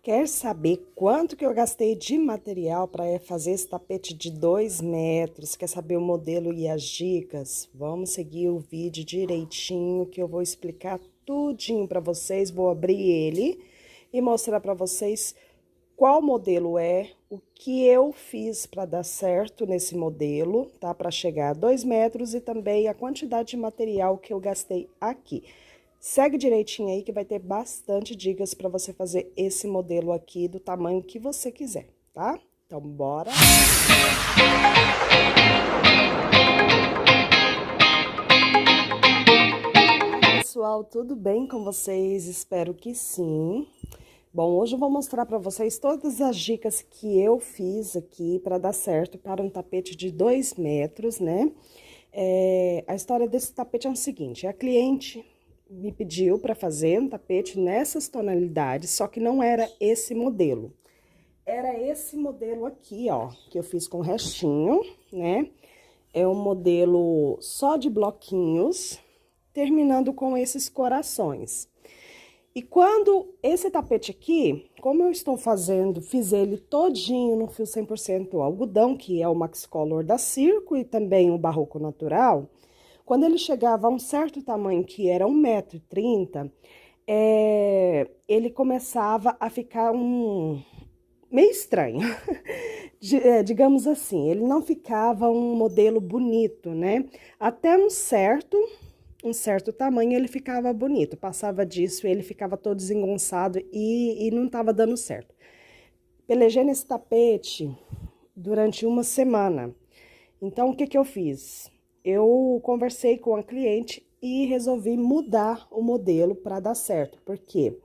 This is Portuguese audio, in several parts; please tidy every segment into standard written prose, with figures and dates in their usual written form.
Quer saber quanto que eu gastei de material para fazer esse tapete de 2 metros? Quer saber o modelo e as dicas? Vamos seguir o vídeo direitinho que eu vou explicar tudinho para vocês. Vou abrir ele e mostrar para vocês qual modelo é, o que eu fiz para dar certo nesse modelo, tá? Para chegar a 2 metros e também a quantidade de material que eu gastei aqui. Segue direitinho aí que vai ter bastante dicas para você fazer esse modelo aqui do tamanho que você quiser, tá? Então, bora! Pessoal, tudo bem com vocês? Espero que sim. Bom, hoje eu vou mostrar para vocês todas as dicas que eu fiz aqui para dar certo para um tapete de 2 metros, né? A história desse tapete é o seguinte, a cliente me pediu para fazer um tapete nessas tonalidades, só que não era esse modelo. Era esse modelo aqui, ó, que eu fiz com restinho, né? É um modelo só de bloquinhos, terminando com esses corações. E quando esse tapete aqui, como eu estou fazendo, fiz ele todinho no fio 100% algodão, que é o Max Color da Circo e também o Barroco Natural, quando ele chegava a um certo tamanho, que era 1,30 m, ele começava a ficar meio estranho, digamos assim, ele não ficava um modelo bonito, né? Até um certo tamanho ele ficava bonito, passava disso ele ficava todo desengonçado e não estava dando certo. Pelejei nesse tapete durante uma semana. Então, o que que eu fiz? Eu conversei com a cliente e resolvi mudar o modelo para dar certo. Por quê?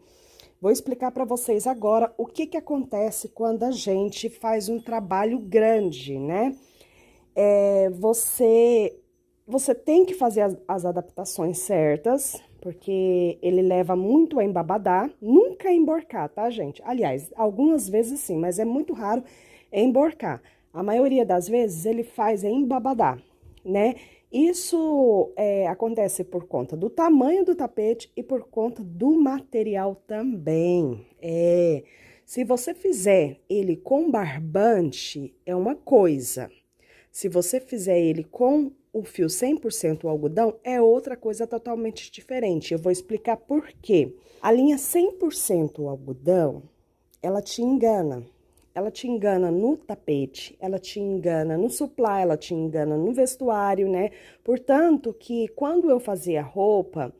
Vou explicar para vocês agora o que que acontece quando a gente faz um trabalho grande, né? Você tem que fazer as adaptações certas, porque ele leva muito a embabadar, nunca a emborcar, tá, gente? Aliás, algumas vezes sim, mas é muito raro emborcar. A maioria das vezes ele faz embabadar, né? Isso acontece por conta do tamanho do tapete e por conta do material também. Se você fizer ele com barbante, é uma coisa. Se você fizer ele com o fio 100% algodão, é outra coisa totalmente diferente. Eu vou explicar por quê. A linha 100% algodão, ela te engana. Ela te engana no tapete, ela te engana no supply, ela te engana no vestuário, né? Portanto, que quando eu fazia roupa,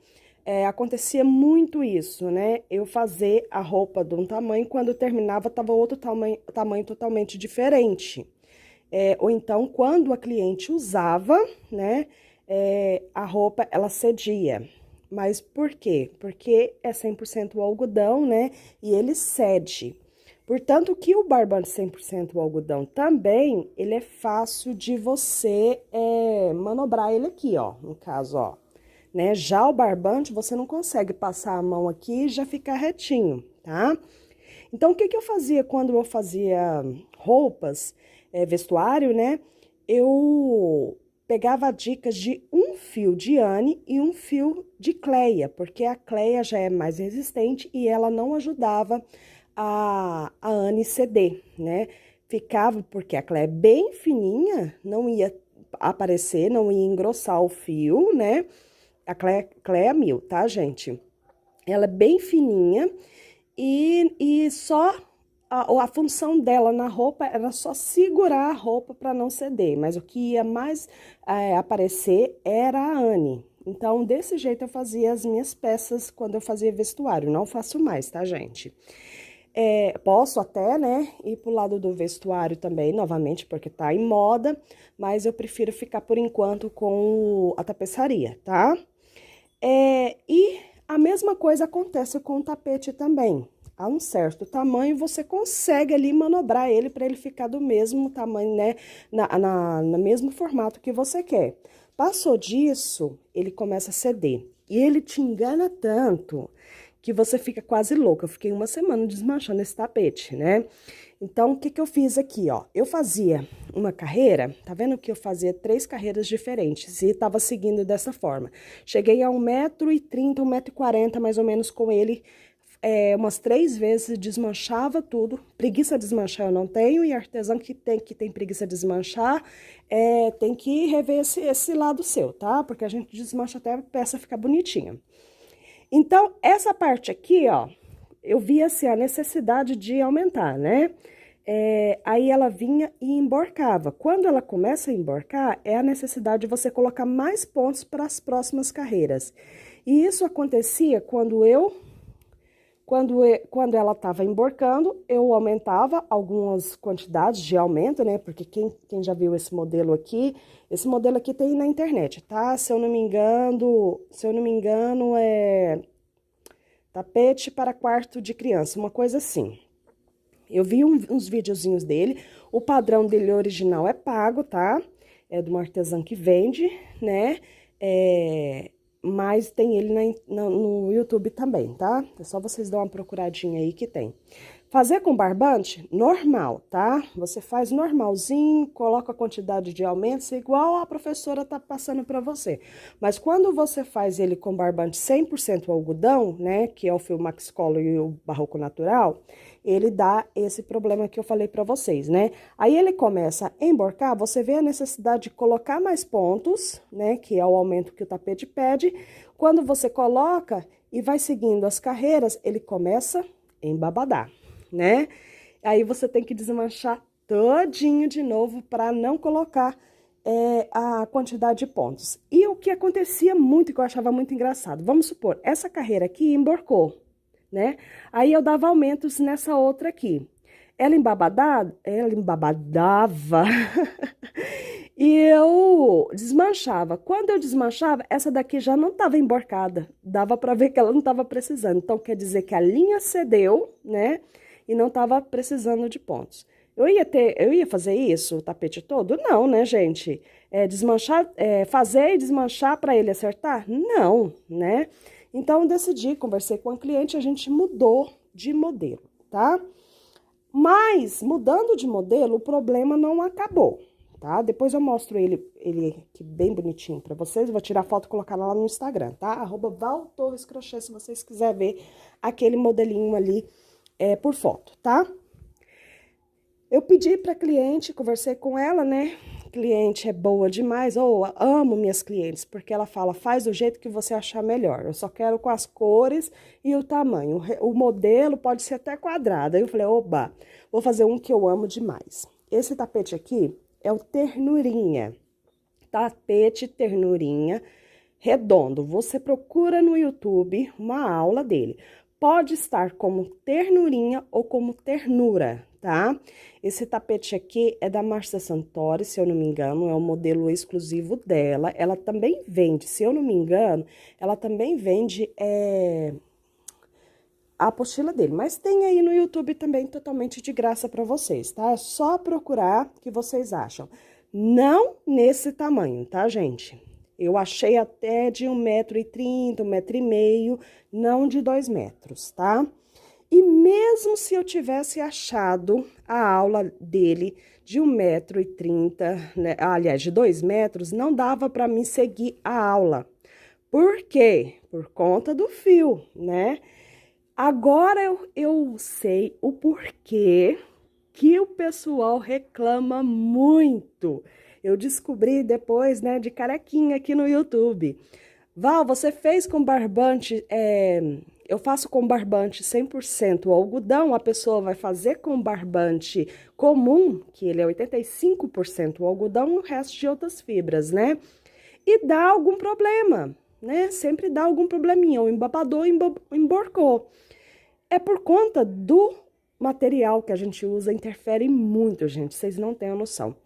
acontecia muito isso, né? Eu fazer a roupa de um tamanho, quando terminava, tava outro tamanho totalmente diferente. Ou então, quando a cliente usava, né, a roupa, ela cedia. Mas por quê? Porque é 100% algodão, né, e ele cede. Portanto, que o barbante 100% algodão também, ele é fácil de você manobrar ele aqui, ó, no caso, ó. Né? Já o barbante, você não consegue passar a mão aqui e já ficar retinho, tá? Então, o que que eu fazia quando eu fazia roupas, vestuário, né? Eu pegava dicas de um fio de Anne e um fio de Cleia, porque a Cleia já é mais resistente e ela não ajudava a Anne ceder, né? Ficava, porque a Cleia é bem fininha, não ia aparecer, não ia engrossar o fio, né? A Cleia 1000, tá, gente? Ela é bem fininha e só a função dela na roupa era só segurar a roupa para não ceder, mas o que ia mais aparecer era a Anne. Então, desse jeito eu fazia as minhas peças quando eu fazia vestuário, não faço mais, tá, gente? Posso até, né, ir pro lado do vestuário também, novamente, porque tá em moda, mas eu prefiro ficar por enquanto com a tapeçaria, tá? E a mesma coisa acontece com o tapete também. A um certo tamanho, você consegue ali manobrar ele para ele ficar do mesmo tamanho, né? No mesmo formato que você quer. Passou disso, ele começa a ceder. E ele te engana tanto que você fica quase louca. Eu fiquei uma semana desmanchando esse tapete, né? Então, o que que eu fiz aqui, ó? Eu fazia uma carreira, tá vendo que eu fazia 3 carreiras diferentes e tava seguindo dessa forma. Cheguei a 1,30 m, 1,40 m mais ou menos com ele umas 3 vezes, desmanchava tudo. Preguiça de desmanchar eu não tenho, e artesão que tem preguiça de desmanchar, tem que rever esse lado seu, tá? Porque a gente desmancha até a peça ficar bonitinha. Então, essa parte aqui, ó, eu vi assim a necessidade de aumentar, né? Aí ela vinha e emborcava. Quando ela começa a emborcar, é a necessidade de você colocar mais pontos para as próximas carreiras. E isso acontecia quando ela estava emborcando, eu aumentava algumas quantidades de aumento, né? Porque quem já viu esse modelo aqui tem na internet, tá? Se eu não me engano, é tapete para quarto de criança, uma coisa assim. Eu vi uns videozinhos dele, o padrão dele original é pago, tá? É de uma artesã que vende, né? Mas tem ele no YouTube também, tá? É só vocês dar uma procuradinha aí que tem. Fazer com barbante, normal, tá? Você faz normalzinho, coloca a quantidade de aumentos, igual a professora tá passando para você. Mas quando você faz ele com barbante 100% algodão, né? Que é o fio Maxcolor e o barroco natural, ele dá esse problema que eu falei para vocês, né? Aí ele começa a emborcar, você vê a necessidade de colocar mais pontos, né? Que é o aumento que o tapete pede. Quando você coloca e vai seguindo as carreiras, ele começa a embabadar, né? Aí você tem que desmanchar todinho de novo para não colocar a quantidade de pontos. E o que acontecia muito, que eu achava muito engraçado, vamos supor, essa carreira aqui emborcou, né? Aí eu dava aumentos nessa outra aqui. Ela embabadava e eu desmanchava. Quando eu desmanchava, essa daqui já não estava emborcada. Dava para ver que ela não estava precisando. Então, quer dizer que a linha cedeu, né? E não estava precisando de pontos. Eu ia fazer isso, o tapete todo? Não, né, gente? Fazer e desmanchar para ele acertar? Não, né? Então, eu decidi, conversei com a cliente, a gente mudou de modelo, tá? Mas, mudando de modelo, o problema não acabou, tá? Depois eu mostro ele aqui bem bonitinho pra vocês. Vou tirar foto e colocar lá no Instagram, tá? @valtorrescrochê, se vocês quiserem ver aquele modelinho ali por foto, tá? Eu pedi pra cliente, conversei com ela, né? Cliente é boa demais, amo minhas clientes, porque ela fala, faz do jeito que você achar melhor. Eu só quero com as cores e o tamanho. O modelo pode ser até quadrado. Aí eu falei, oba, vou fazer um que eu amo demais. Esse tapete aqui é o Ternurinha. Tapete Ternurinha redondo. Você procura no YouTube uma aula dele. Pode estar como Ternurinha ou como Ternura, tá? Esse tapete aqui é da Márcia Santori, se eu não me engano, é um modelo exclusivo dela. Ela também vende, se eu não me engano, ela também vende a apostila dele. Mas tem aí no YouTube também totalmente de graça para vocês, tá? É só procurar que vocês acham. Não nesse tamanho, tá, gente? Eu achei até de 1,30 m, 1,5 m, não de 2 metros, tá? E mesmo se eu tivesse achado a aula dele de 1,30 m, né, aliás, de 2 metros, não dava para mim seguir a aula. Por quê? Por conta do fio, né? Agora eu sei o porquê que o pessoal reclama muito. Eu descobri depois, né, de carequinha aqui no YouTube. Val, você fez com barbante, eu faço com barbante 100% algodão, a pessoa vai fazer com barbante comum, que ele é 85% algodão, e o resto de outras fibras, né? E dá algum problema, né? Sempre dá algum probleminha, ou embabadou, emborcou. É por conta do material que a gente usa, interfere muito, gente, vocês não têm a noção.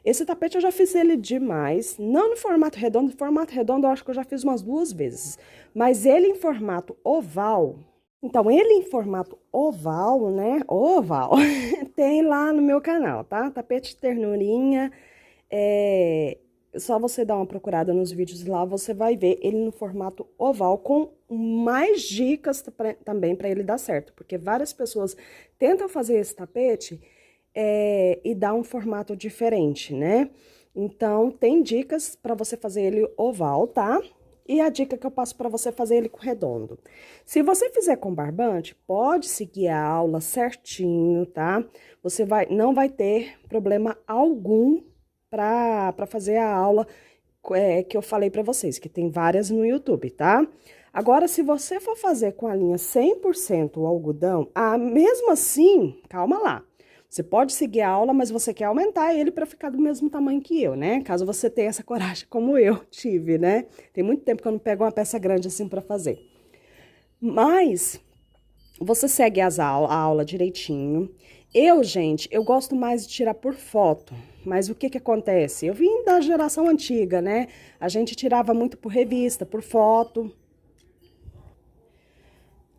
Esse tapete eu já fiz ele demais, não no formato redondo eu acho que eu já fiz umas 2 vezes, mas ele em formato oval, então ele em formato oval, né, oval, tem lá no meu canal, tá? Tapete Ternurinha, só você dar uma procurada nos vídeos lá, você vai ver ele no formato oval, com mais dicas também para ele dar certo, porque várias pessoas tentam fazer esse tapete e dá um formato diferente, né? Então, tem dicas para você fazer ele oval, tá? E a dica que eu passo para você fazer ele com redondo. Se você fizer com barbante, pode seguir a aula certinho, tá? Você não vai ter problema algum para fazer a aula que eu falei para vocês, que tem várias no YouTube, tá? Agora, se você for fazer com a linha 100% algodão, mesmo assim, calma lá. Você pode seguir a aula, mas você quer aumentar ele para ficar do mesmo tamanho que eu, né? Caso você tenha essa coragem como eu tive, né? Tem muito tempo que eu não pego uma peça grande assim para fazer. Mas você segue a aula direitinho. Gente, eu gosto mais de tirar por foto. Mas o que acontece? Eu vim da geração antiga, né? A gente tirava muito por revista, por foto.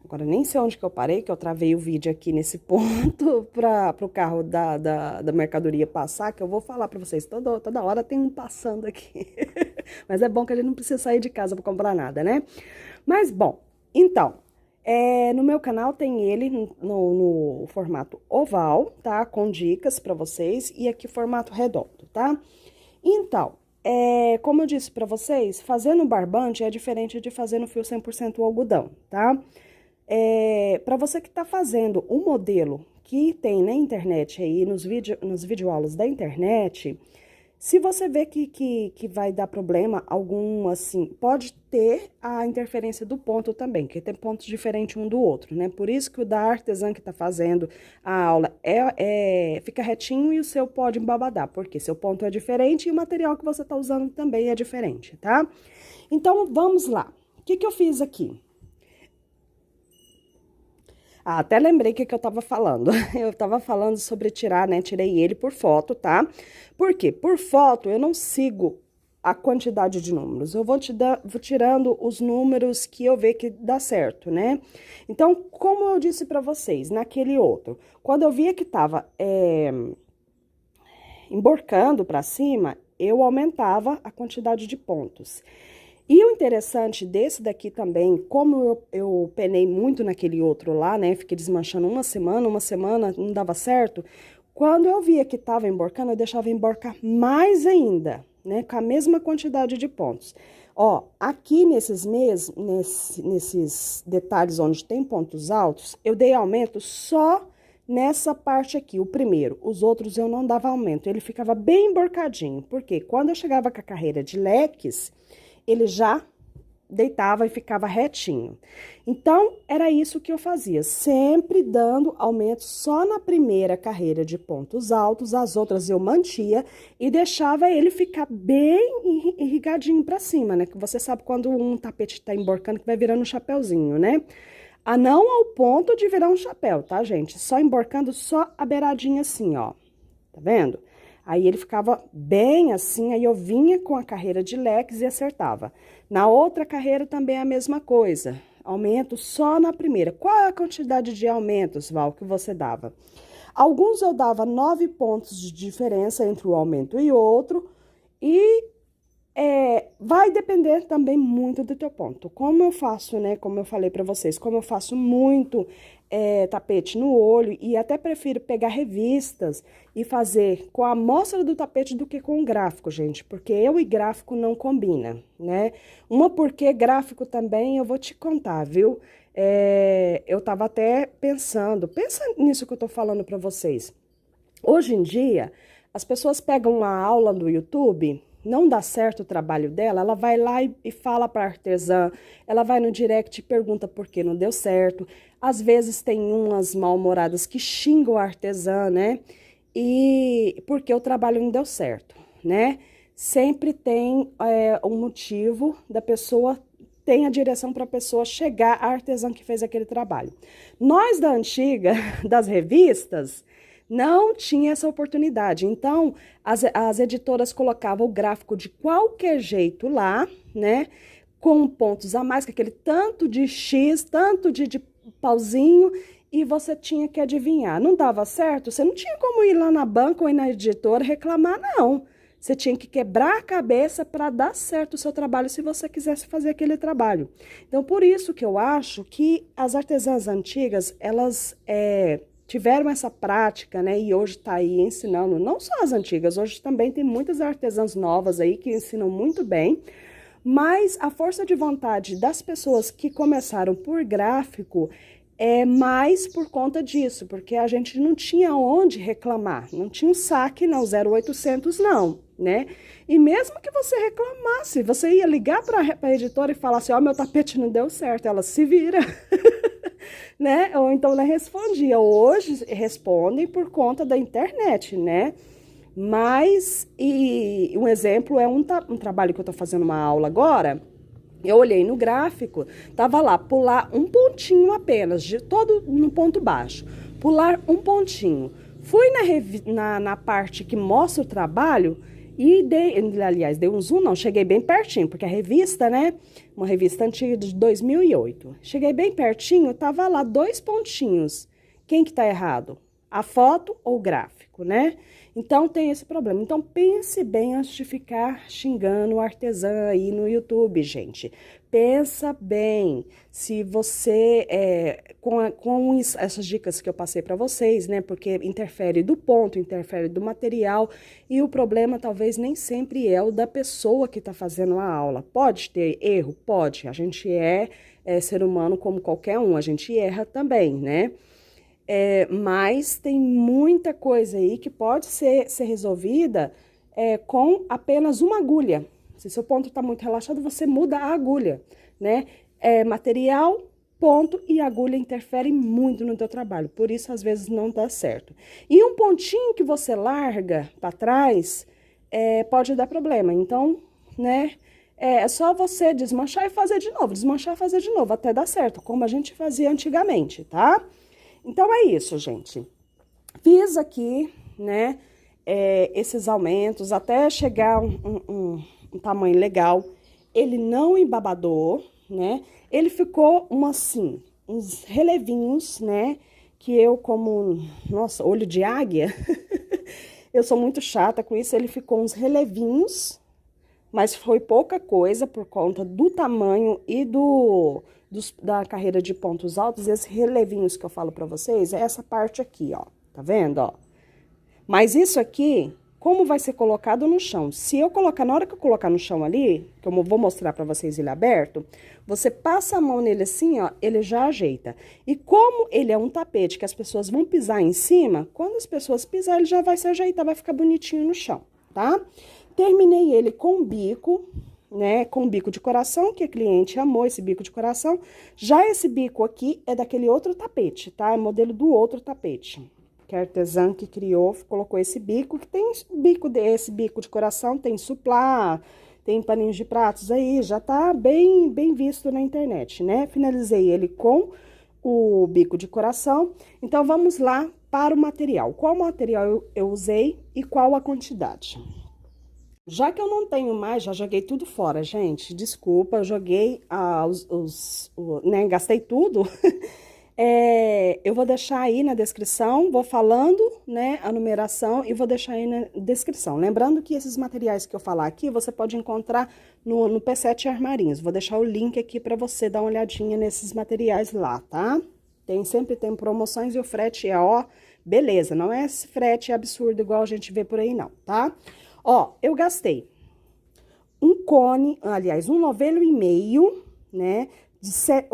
Agora, nem sei onde que eu parei, que eu travei o vídeo aqui nesse ponto para o carro da mercadoria passar, que eu vou falar para vocês, toda hora tem um passando aqui. Mas é bom que a gente não precisa sair de casa para comprar nada, né? Mas, bom, então, no meu canal tem ele no formato oval, tá? Com dicas para vocês, e aqui formato redondo, tá? Então, como eu disse para vocês, fazer no barbante é diferente de fazer no fio 100% algodão, tá? Para você que está fazendo um modelo que tem na internet aí, nos videoaulas da internet, se você vê que vai dar problema algum, assim, pode ter a interferência do ponto também, que tem pontos diferentes um do outro, né? Por isso que o da artesã que está fazendo a aula fica retinho e o seu pode embabadar, porque seu ponto é diferente e o material que você está usando também é diferente, tá? Então, vamos lá. O que eu fiz aqui? Até lembrei o que eu tava falando. Eu tava falando sobre tirar, né? Tirei ele por foto, tá? Por quê? Por foto eu não sigo a quantidade de números. Eu vou tirando os números que eu ver que dá certo, né? Então, como eu disse pra vocês, naquele outro, quando eu via que tava emborcando pra cima, eu aumentava a quantidade de pontos. E o interessante desse daqui também, como eu penei muito naquele outro lá, né? Fiquei desmanchando uma semana, não dava certo. Quando eu via que tava emborcando, eu deixava emborcar mais ainda, né? Com a mesma quantidade de pontos. Ó, aqui nesses detalhes onde tem pontos altos, eu dei aumento só nessa parte aqui, o primeiro. Os outros eu não dava aumento, ele ficava bem emborcadinho. Porque quando eu chegava com a carreira de leques, ele já deitava e ficava retinho. Então, era isso que eu fazia, sempre dando aumento só na primeira carreira de pontos altos, as outras eu mantia e deixava ele ficar bem irrigadinho pra cima, né? Que você sabe quando um tapete tá emborcando que vai virando um chapéuzinho, né? Não ao ponto de virar um chapéu, tá, gente? Só emborcando só a beiradinha assim, ó. Tá vendo? Aí ele ficava bem assim, aí eu vinha com a carreira de leques e acertava. Na outra carreira também é a mesma coisa, aumento só na primeira. Qual é a quantidade de aumentos, Val, que você dava? Alguns eu dava 9 pontos de diferença entre o aumento e outro, e vai depender também muito do teu ponto. Como eu faço, né, como eu falei pra vocês, como eu faço muito tapete no olho e até prefiro pegar revistas e fazer com a amostra do tapete do que com o gráfico, gente, porque eu e gráfico não combina, né? Porque gráfico também eu vou te contar, viu? Eu tava até pensa nisso que eu tô falando pra vocês. Hoje em dia, as pessoas pegam uma aula do YouTube, não dá certo o trabalho dela, ela vai lá e fala para a artesã, ela vai no direct e pergunta por que não deu certo. Às vezes tem umas mal-humoradas que xingam a artesã, né? E porque o trabalho não deu certo, né? Sempre tem um motivo da pessoa, tem a direção para a pessoa chegar à artesã que fez aquele trabalho. Nós da antiga, das revistas, não tinha essa oportunidade. Então, as editoras colocavam o gráfico de qualquer jeito lá, né? Com pontos a mais, com aquele tanto de X, tanto de pauzinho, e você tinha que adivinhar. Não dava certo? Você não tinha como ir lá na banca ou ir na editora reclamar, não. Você tinha que quebrar a cabeça para dar certo o seu trabalho se você quisesse fazer aquele trabalho. Então, por isso que eu acho que as artesãs antigas, elas tiveram essa prática, né? E hoje tá aí ensinando, não só as antigas, hoje também tem muitas artesãs novas aí que ensinam muito bem, Mas a força de vontade das pessoas que começaram por gráfico é mais por conta disso, porque a gente não tinha onde reclamar, não tinha um saque, não, 0800 não, né? E mesmo que você reclamasse, você ia ligar para a editora e falar assim, ó, meu tapete não deu certo, ela se vira, né? Ou então ela respondia. Hoje respondem por conta da internet, né? Mas, e um exemplo é um trabalho que eu tô fazendo uma aula agora. Eu olhei no gráfico, tava lá, pular um pontinho apenas, de todo no ponto baixo, pular um pontinho. Fui na parte que mostra o trabalho e dei um zoom, não, cheguei bem pertinho, porque a revista, né, uma revista antiga de 2008. Cheguei bem pertinho, tava lá 2 pontinhos. Quem que tá errado? A foto ou o gráfico, né? Então, tem esse problema. Então, pense bem antes de ficar xingando o artesã aí no YouTube, gente. Pensa bem se você, essas dicas que eu passei para vocês, né? Porque interfere do ponto, interfere do material, e o problema talvez nem sempre é o da pessoa que está fazendo a aula. Pode ter erro? Pode. A gente é ser humano como qualquer um, a gente erra também, né? Mas tem muita coisa aí que pode ser resolvida com apenas uma agulha. Se seu ponto está muito relaxado, você muda a agulha, né? Material, ponto e agulha interferem muito no teu trabalho, por isso às vezes não dá certo. E um pontinho que você larga para trás pode dar problema, então, né? É só você desmanchar e fazer de novo, desmanchar e fazer de novo, até dar certo, como a gente fazia antigamente, tá? Então, é isso, gente. Fiz aqui, né, esses aumentos até chegar um tamanho legal. Ele não embabadou, né? Ele ficou, uns relevinhos, né? Que eu, como, nossa, olho de águia, eu sou muito chata com isso. Ele ficou uns relevinhos, mas foi pouca coisa por conta do tamanho e da carreira de pontos altos. Esses relevinhos que eu falo pra vocês, é essa parte aqui, ó. Tá vendo, ó? Mas isso aqui, como vai ser colocado no chão? Se eu colocar, na hora que eu colocar no chão ali, que eu vou mostrar pra vocês ele aberto, você passa a mão nele assim, ó, ele já ajeita. E como ele é um tapete que as pessoas vão pisar em cima, quando as pessoas pisarem, ele já vai se ajeitar, vai ficar bonitinho no chão, tá? Terminei ele com bico, né, com bico de coração, que a cliente amou esse bico de coração. Já esse bico aqui é daquele outro tapete, tá? É modelo do outro tapete, que a artesã que criou, colocou esse bico, que tem esse bico de coração, tem suplá, tem paninhos de pratos aí, já tá bem visto na internet, né? Finalizei ele com o bico de coração. Então, vamos lá para o material. Qual material eu usei e qual a quantidade? Já que eu não tenho mais, já joguei tudo fora, gente. Desculpa, eu joguei né, gastei tudo. Eu vou deixar aí na descrição, vou falando, né, a numeração e vou deixar aí na descrição. Lembrando que esses materiais que eu falar aqui, você pode encontrar no P7 Armarinhos. Vou deixar o link aqui para você dar uma olhadinha nesses materiais lá, tá? Sempre tem promoções e o frete é, ó, beleza. Não é esse frete absurdo igual a gente vê por aí, não, tá? Ó, eu gastei um cone, aliás, um novelo e meio, né?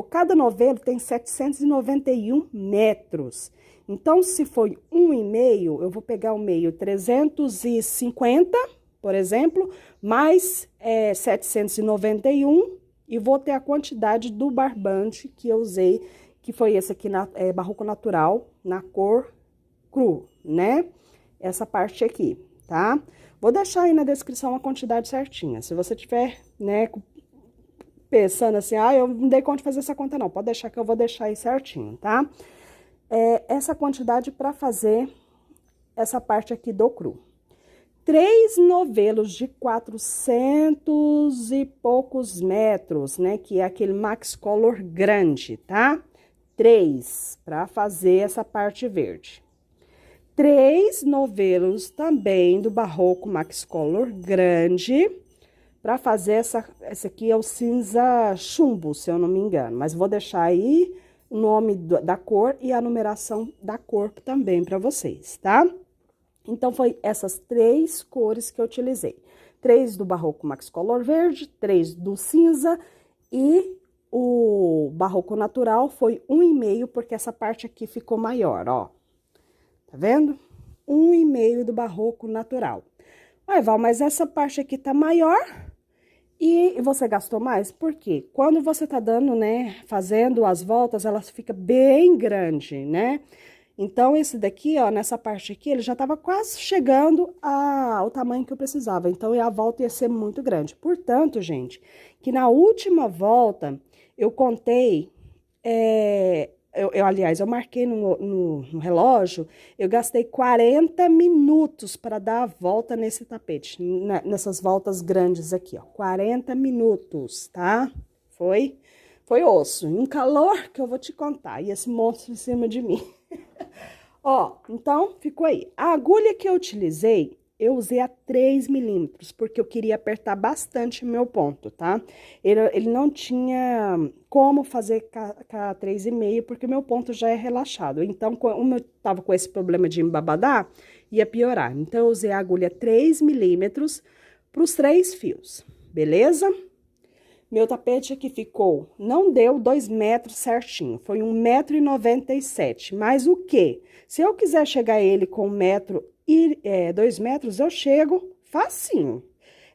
Cada novelo tem 791 metros. Então, se foi 1,5, eu vou pegar o meio 350, por exemplo, mais 791, e vou ter a quantidade do barbante que eu usei, que foi esse aqui, Barroco Natural, na cor cru, né? Essa parte aqui, tá? Vou deixar aí na descrição a quantidade certinha. Se você tiver, né, pensando assim, eu não dei conta de fazer essa conta não, pode deixar que eu vou deixar aí certinho, tá? Essa quantidade para fazer essa parte aqui do cru. 3 novelos de 400 e poucos metros, né, que é aquele Max Color grande, tá? 3 para fazer essa parte verde. 3 novelos também do Barroco Max Color grande, para fazer essa aqui é o cinza chumbo, se eu não me engano, mas vou deixar aí o nome da cor e a numeração da cor também para vocês, tá? Então, foi essas 3 cores que eu utilizei. 3 do Barroco Max Color Verde, 3 do cinza e o Barroco Natural foi 1,5, porque essa parte aqui ficou maior, ó. Tá vendo? 1,5 do Barroco Natural. Ai, Val, mas essa parte aqui tá maior e você gastou mais? Por quê? Quando você tá dando, né, fazendo as voltas, ela fica bem grande, né? Então, esse daqui, ó, nessa parte aqui, ele já tava quase chegando ao tamanho que eu precisava. Então, a volta ia ser muito grande. Portanto, gente, que na última volta, eu contei, aliás, eu marquei no relógio, eu gastei 40 minutos para dar a volta nesse tapete, nessas voltas grandes aqui, ó, 40 minutos, tá? Foi osso, um calor que eu vou te contar, e esse monstro em cima de mim. Ó, então, ficou aí. A agulha que eu utilizei, eu usei a 3 milímetros, porque eu queria apertar bastante o meu ponto, tá? Ele não tinha como fazer com a 3,5, porque meu ponto já é relaxado. Então, como eu tava com esse problema de embabadar, ia piorar. Então, eu usei a agulha 3 milímetros para os 3 fios, beleza? Meu tapete aqui ficou, não deu 2 metros certinho, foi 1,97 m, mas o quê? Se eu quiser chegar ele com 2 metros, eu chego facinho.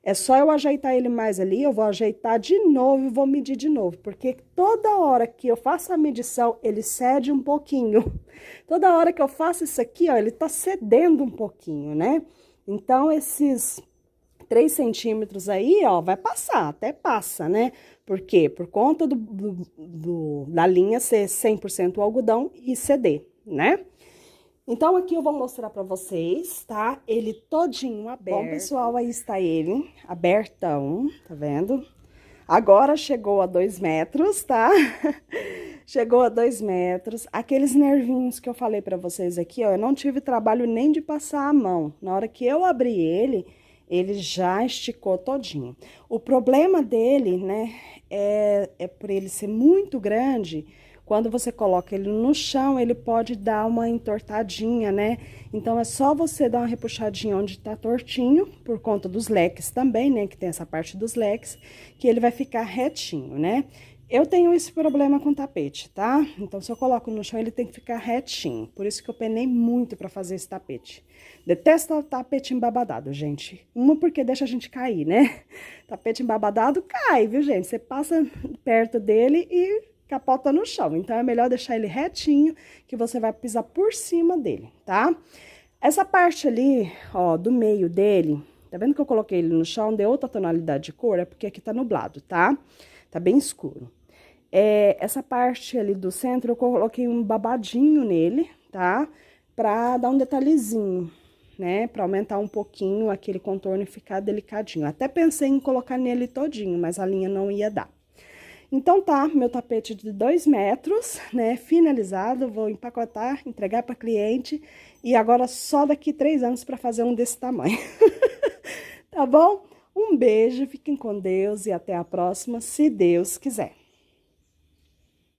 É só eu ajeitar ele mais ali, eu vou ajeitar de novo e vou medir de novo, porque toda hora que eu faço a medição, ele cede um pouquinho. Toda hora que eu faço isso aqui, ó, ele tá cedendo um pouquinho, né? Então, esses 3 centímetros aí, ó, vai passar, até passa, né? Por quê? Por conta da linha ser 100% algodão e ceder, né? Então, aqui eu vou mostrar pra vocês, tá? Ele todinho aberto. Bom, pessoal, aí está ele, abertão, tá vendo? Agora chegou a 2 metros, tá? Chegou a 2 metros. Aqueles nervinhos que eu falei pra vocês aqui, ó, eu não tive trabalho nem de passar a mão. Na hora que eu abri ele já esticou todinho. O problema dele, né, é por ele ser muito grande, quando você coloca ele no chão, ele pode dar uma entortadinha, né? Então, é só você dar uma repuxadinha onde tá tortinho, por conta dos leques também, né, que tem essa parte dos leques, que ele vai ficar retinho, né? Eu tenho esse problema com tapete, tá? Então, se eu coloco no chão, ele tem que ficar retinho. Por isso que eu penei muito pra fazer esse tapete. Detesto o tapete embabadado, gente. Uma porque deixa a gente cair, né? Tapete embabadado cai, viu, gente? Você passa perto dele e capota no chão. Então, é melhor deixar ele retinho, que você vai pisar por cima dele, tá? Essa parte ali, ó, do meio dele, tá vendo que eu coloquei ele no chão, deu outra tonalidade de cor? É porque aqui tá nublado, tá? Tá bem escuro. Essa parte ali do centro, eu coloquei um babadinho nele, tá? Pra dar um detalhezinho, né? Pra aumentar um pouquinho aquele contorno e ficar delicadinho. Até pensei em colocar nele todinho, mas a linha não ia dar. Então, tá, meu tapete de 2 metros, né? Finalizado, vou empacotar, entregar pra cliente. E agora só daqui 3 anos pra fazer um desse tamanho. Tá bom? Um beijo, fiquem com Deus e até a próxima, se Deus quiser.